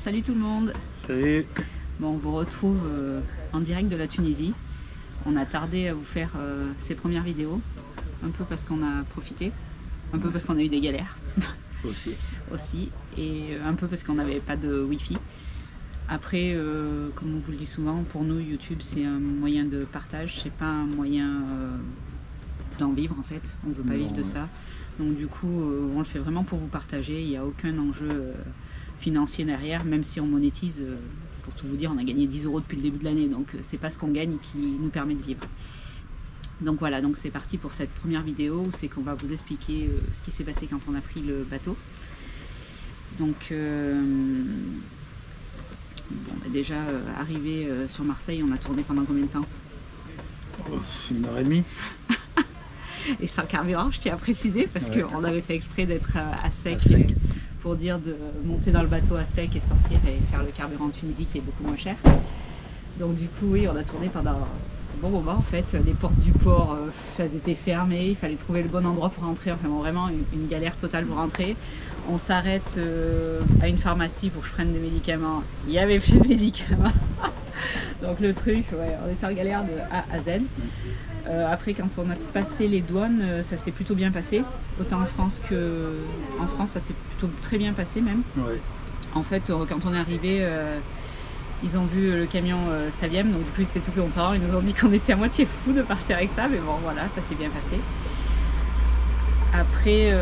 salut tout le monde. Salut. Bon, on vous retrouve en direct de la Tunisie. On a tardé à vous faire ces premières vidéos, un peu parce qu'on a profité, un peu parce qu'on a eu des galères aussi, et un peu parce qu'on n'avait pas de wifi. Après, comme on vous le dit souvent, pour nous YouTube c'est un moyen de partage, c'est pas un moyen d'en vivre en fait, on ne veut pas vivre de ça. Donc du coup on le fait vraiment pour vous partager, il n'y a aucun enjeu financier derrière, même si on monétise, pour tout vous dire on a gagné 10 € depuis le début de l'année, donc c'est pas ce qu'on gagne qui nous permet de vivre. Donc voilà, donc c'est parti pour cette première vidéo où c'est qu'on va vous expliquer ce qui s'est passé quand on a pris le bateau. Donc bon, bah déjà arrivé sur Marseille, on a tourné pendant combien de temps? 1h30. Et sans carburant, je tiens à préciser, parce qu'on avait fait exprès d'être à sec, pour dire de monter dans le bateau à sec et sortir et faire le carburant en Tunisie qui est beaucoup moins cher. Donc du coup oui, on a tourné pendant un bon moment en fait. Les portes du port, elles étaient fermées, il fallait trouver le bon endroit pour rentrer, enfin vraiment une galère totale pour rentrer. On s'arrête à une pharmacie pour que je prenne des médicaments, il n'y avait plus de médicaments. Donc le truc, ouais, on était en galère de A à Z. Après quand on a passé les douanes, ça s'est plutôt bien passé, autant en France qu'en France, ça s'est plutôt très bien passé même. Ouais. En fait quand on est arrivé, ils ont vu le camion Saviem, donc du coup ils étaient tout contents, ils nous ont dit qu'on était à moitié fous de partir avec ça, mais bon voilà, ça s'est bien passé. Après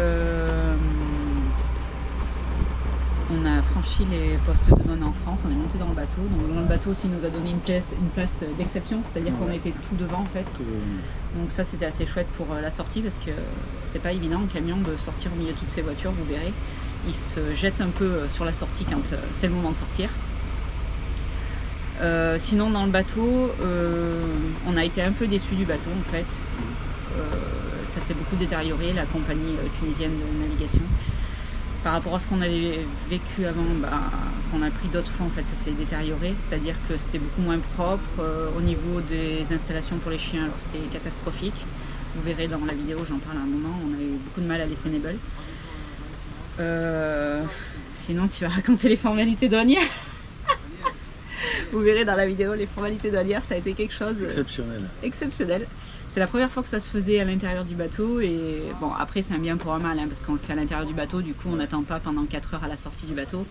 on a franchi les postes de douane en France, on est monté dans le bateau. Donc dans le bateau aussi nous a donné une place d'exception, c'est-à-dire qu'on était tout devant en fait. Donc ça c'était assez chouette pour la sortie, parce que c'est pas évident un camion de sortir au milieu de toutes ces voitures, vous verrez. Il se jette un peu sur la sortie quand c'est le moment de sortir. Sinon dans le bateau, on a été un peu déçus du bateau en fait. Ça s'est beaucoup détérioré, la compagnie tunisienne de navigation. Par rapport à ce qu'on avait vécu avant, qu'on a pris d'autres fois, en fait, ça s'est détérioré. C'est-à-dire que c'était beaucoup moins propre. Au niveau des installations pour les chiens, alors c'était catastrophique. Vous verrez dans la vidéo, j'en parle à un moment, on a eu beaucoup de mal à laisser Nebel. Sinon, tu vas raconter les formalités douanières. Vous verrez dans la vidéo, les formalités douanières, ça a été quelque chose exceptionnel. C'est la première fois que ça se faisait à l'intérieur du bateau, et bon après c'est un bien pour un mal, hein, parce qu'on le fait à l'intérieur du bateau, du coup on n'attend pas pendant 4 heures à la sortie du bateau.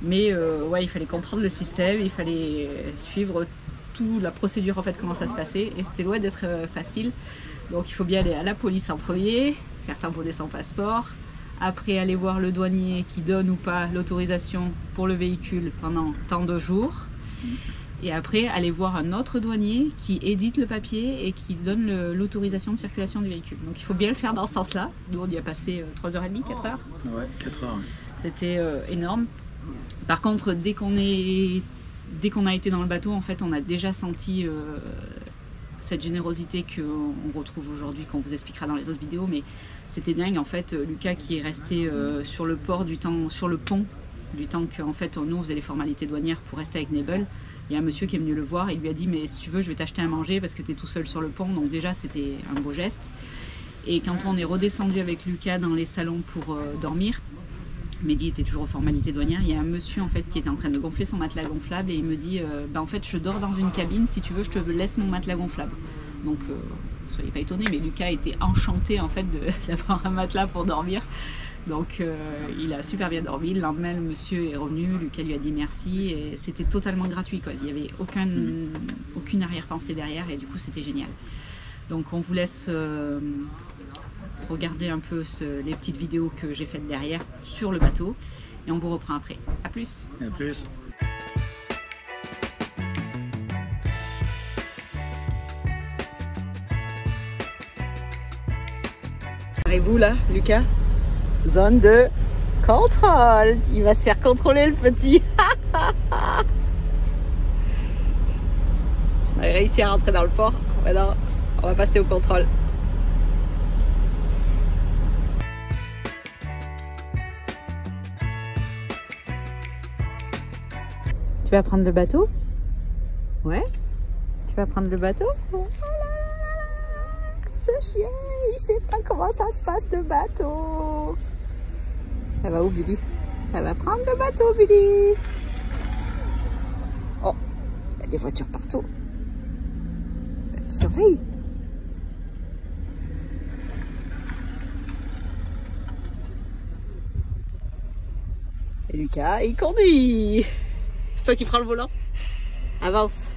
Mais ouais, il fallait comprendre le système, il fallait suivre toute la procédure en fait, comment ça se passait, et c'était loin d'être facile. Donc il faut bien aller à la police en premier, faire tamponner son passeport, après aller voir le douanier qui donne ou pas l'autorisation pour le véhicule pendant tant de jours. Et après aller voir un autre douanier qui édite le papier et qui donne l'autorisation de circulation du véhicule. Donc il faut bien le faire dans ce sens-là. Nous on y a passé 3h30, 4 heures. Ouais, 4 heures. C'était énorme. Par contre, dès qu'on a été dans le bateau, en fait, on a déjà senti cette générosité qu'on retrouve aujourd'hui, qu'on vous expliquera dans les autres vidéos. Mais c'était dingue, en fait, Lucas qui est resté sur le port sur le pont, du temps qu'en fait nous on faisait les formalités douanières pour rester avec Nebel. Il y a un monsieur qui est venu le voir et il lui a dit mais si tu veux je vais t'acheter à manger parce que tu es tout seul sur le pont. Donc déjà c'était un beau geste. Et quand on est redescendu avec Lucas dans les salons pour dormir, Mehdi était toujours aux formalités douanières, il y a un monsieur en fait qui était en train de gonfler son matelas gonflable et il me dit en fait je dors dans une cabine, si tu veux je te laisse mon matelas gonflable. Donc soyez pas étonnés, mais Lucas était enchanté en fait d'avoir un matelas pour dormir. Donc il a super bien dormi. Le lendemain le monsieur est revenu, Lucas lui a dit merci et c'était totalement gratuit quoi. Il n'y avait aucune arrière-pensée derrière et du coup c'était génial. Donc on vous laisse regarder un peu les petites vidéos que j'ai faites derrière sur le bateau et on vous reprend après. A plus. À plus. Et vous là, Lucas? Zone de contrôle. Il va se faire contrôler le petit. On a réussi à rentrer dans le port. Maintenant, on va passer au contrôle. Tu vas prendre le bateau? Ouais? Tu vas prendre le bateau? Oh là là, ce chien, il sait pas comment ça se passe le bateau. Elle va où, Billy? Elle va prendre le bateau, Billy. des voitures partout. Tu surveilles. Et Lucas, il conduit. C'est toi qui prends le volant. Avance.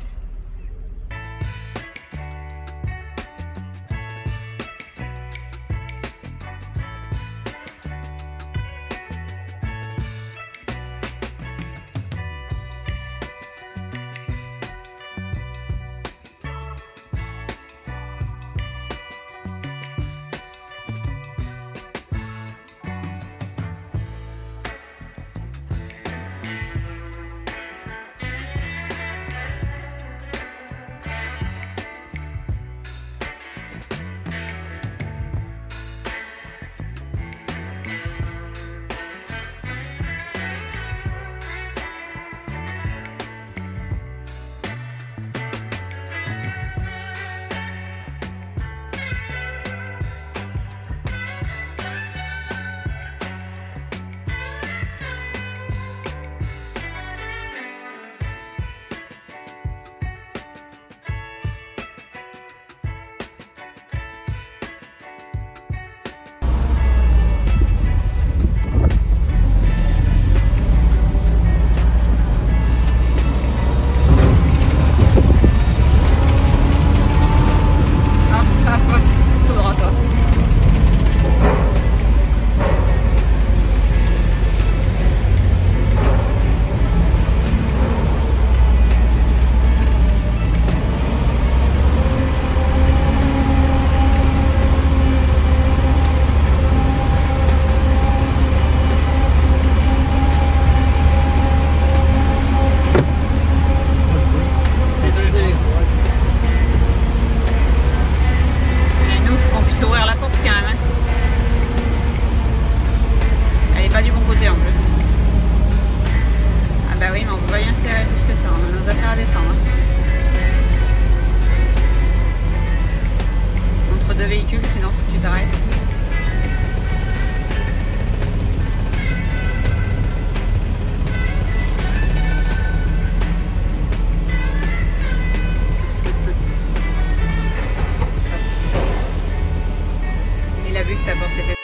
Sinon faut que tu t'arrêtes. Il a vu que ta porte était...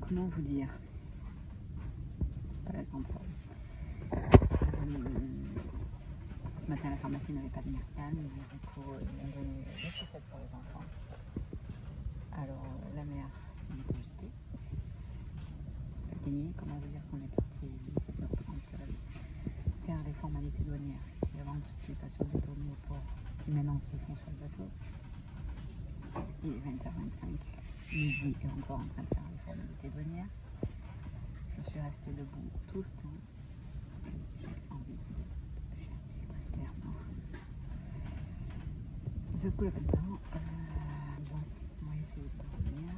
Comment vous dire? Pas la grande forme. Ce matin, la pharmacie n'avait pas de Narcan, du coup, ils m'ont donné des chaussettes pour les enfants. Alors, la mère était jetée. Et comment vous dire qu'on est parti 17h30 faire les formalités douanières qui avant ne se faisaient pas sur le bateau, mais au port, qui maintenant se font sur le bateau. Il est 20h25. Midi est encore en train de faire les formalités douanières. Je suis restée debout tout ce temps et j'ai envie de chercher très clairement. Ce coup là maintenant, bon, on va essayer de dormir.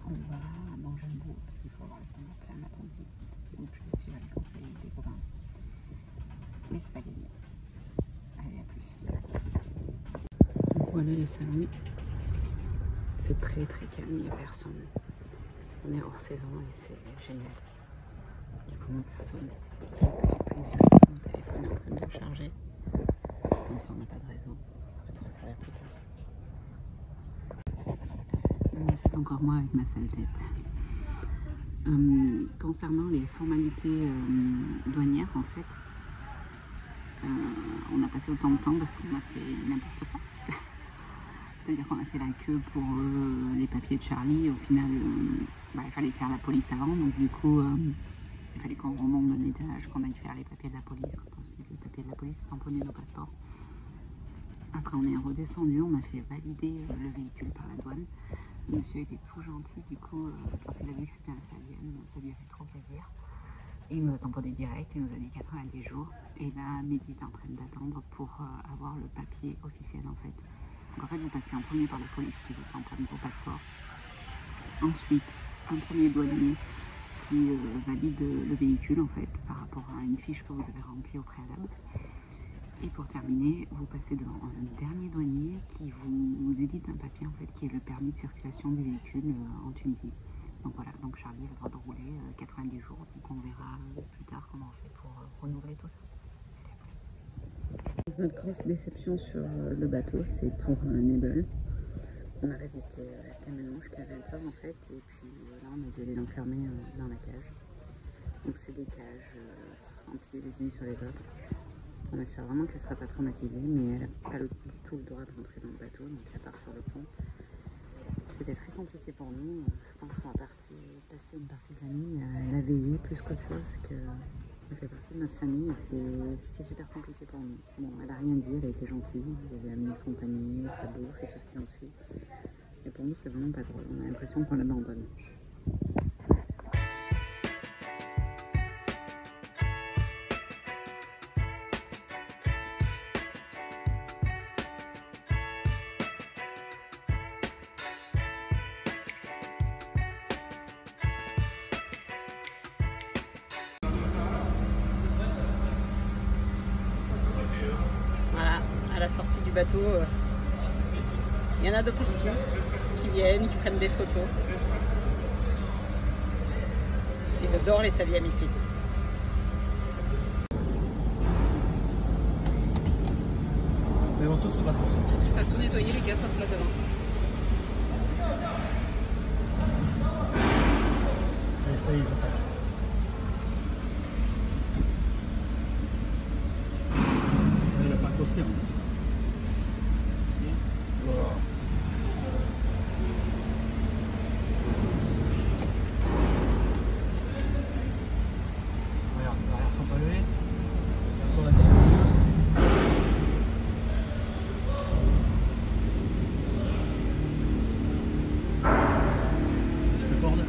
On va manger un bout parce qu'il faut avoir l'estomac plein, m'a-t-on dit. Donc je vais suivre les conseils des copains. Mais c'est pas gagné. Allez, à plus. Voilà les salons. C'est très très calme, il n'y a personne. On est hors saison et c'est génial. Il n'y a vraiment personne. Mon téléphone est en train de charger. Comme ça on n'a pas de réseau. Ça pourrait servir plus tard. C'est encore moi avec ma sale tête. Concernant les formalités douanières, en fait, on a passé autant de temps parce qu'on a fait n'importe quoi. C'est-à-dire qu'on a fait la queue pour les papiers de Charlie. Au final, il fallait faire la police avant, donc du coup, il fallait qu'on remonte de l'étage, qu'on aille faire les papiers de la police. Quand on sait que les papiers de la police, tamponner nos passeports. Après, on est redescendu, on a fait valider le véhicule par la douane. Le monsieur était tout gentil, du coup, quand il a vu que c'était un Salienne, ça lui a fait trop plaisir. Et il nous a tamponné direct, il nous a dit 90 jours. Et là, Mehdi est en train d'attendre pour avoir le papier officiel en fait. Donc en fait, vous passez en premier par la police qui vous tamponne vos passeports. Ensuite, un premier douanier qui valide le véhicule en fait par rapport à une fiche que vous avez remplie au préalable. Et pour terminer, vous passez devant un dernier douanier qui vous édite un papier en fait qui est le permis de circulation du véhicule en Tunisie. Donc voilà, donc Charlie a le droit de rouler 90 jours. Donc on verra plus tard comment on fait pour renouveler tout ça. Notre grosse déception sur le bateau, c'est pour Nebel. On a resté maintenant jusqu'à 20h en fait, et puis là on a dû aller l'enfermer dans la cage. Donc c'est des cages empiées les unes sur les autres. On espère vraiment qu'elle ne sera pas traumatisée, mais elle n'a pas du tout le droit de rentrer dans le bateau, donc elle part sur le pont. C'était très compliqué pour nous. Je pense qu'on va passer une partie de la nuit à la veiller plus qu'autre chose, que elle fait partie de notre famille et c'était super compliqué pour nous. Bon, elle n'a rien dit, elle a été gentille, elle avait amené son panier, sa bouffe et tout ce qui en suit. Mais pour nous, c'est vraiment pas drôle, on a l'impression qu'on l'abandonne. Voilà, à la sortie du bateau, il y en a de partout qui viennent, qui prennent des photos. Ils adorent les Salièmes ici. Ils vont tous se battre pour sortir. Tu vas tout nettoyer les gars sauf là devant. Et ça, ils attaquent. Il n'a pas accosté. Regarde, les arrières sont pas levées. Encore la dernière. Cette corde.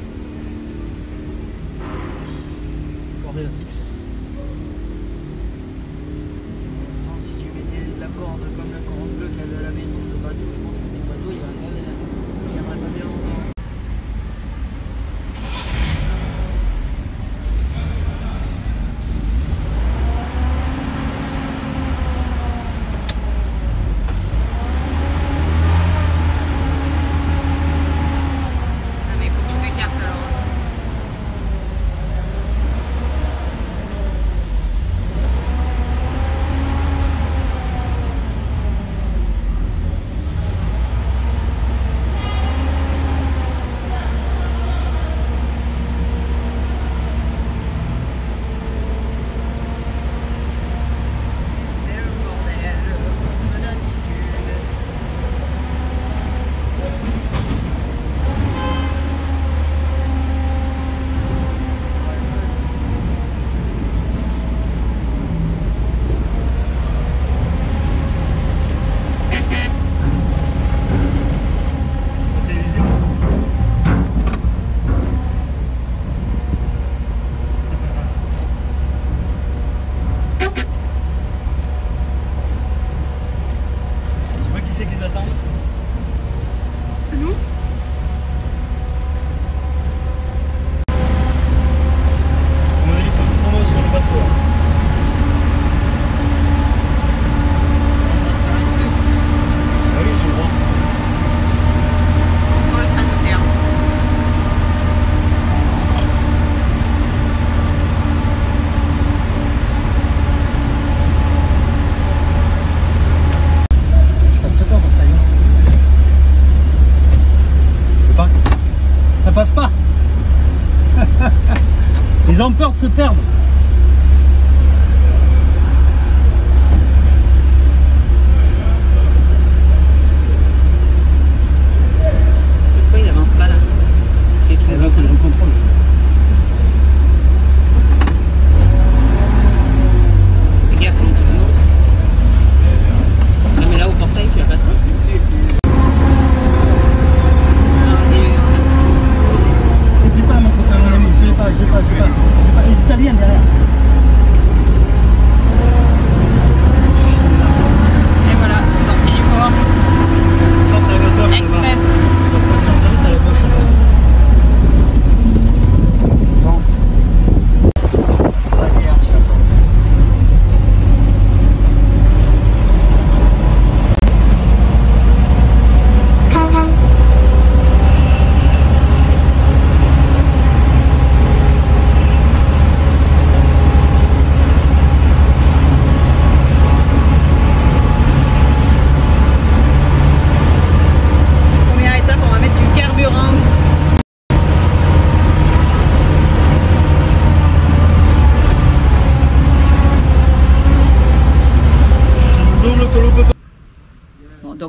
Corde élastique. Si tu mettais la corde comme la corde bleue qu'il y avait à la maison de bateau, je pense que le bateau il va pas, tiendrait pas bien longtemps. Ah mais il faut que tu t'écartes alors. C'est le bordel, comme d'habitude. La télévision. Je sais pas qui c'est qu'ils attendent. C'est nous? On a dit qu'il faut tout prendre sur le bateau. Ah oui, j'ai le droit. On le sera noté. Je passerai pas pour tailler. Je peux pas. Ça passe pas. Ils ont peur de se perdre.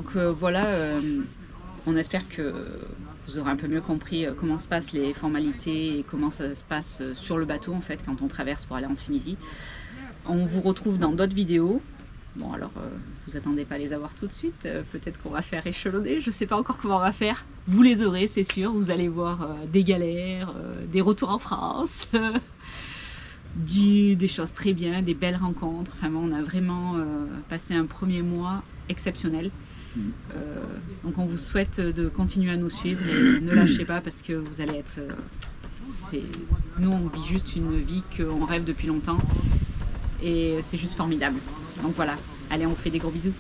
Donc voilà, on espère que vous aurez un peu mieux compris comment se passent les formalités et comment ça se passe sur le bateau en fait quand on traverse pour aller en Tunisie. On vous retrouve dans d'autres vidéos. Bon alors, vous attendez pas à les avoir tout de suite, peut-être qu'on va faire échelonner, je sais pas encore comment on va faire. Vous les aurez, c'est sûr, vous allez voir des galères, des retours en France, des choses très bien, des belles rencontres. Enfin bon, on a vraiment passé un premier mois exceptionnel. Donc on vous souhaite de continuer à nous suivre et ne lâchez pas parce que vous allez être... nous on vit juste une vie qu'on rêve depuis longtemps et c'est juste formidable. Donc voilà, allez on vous fait des gros bisous.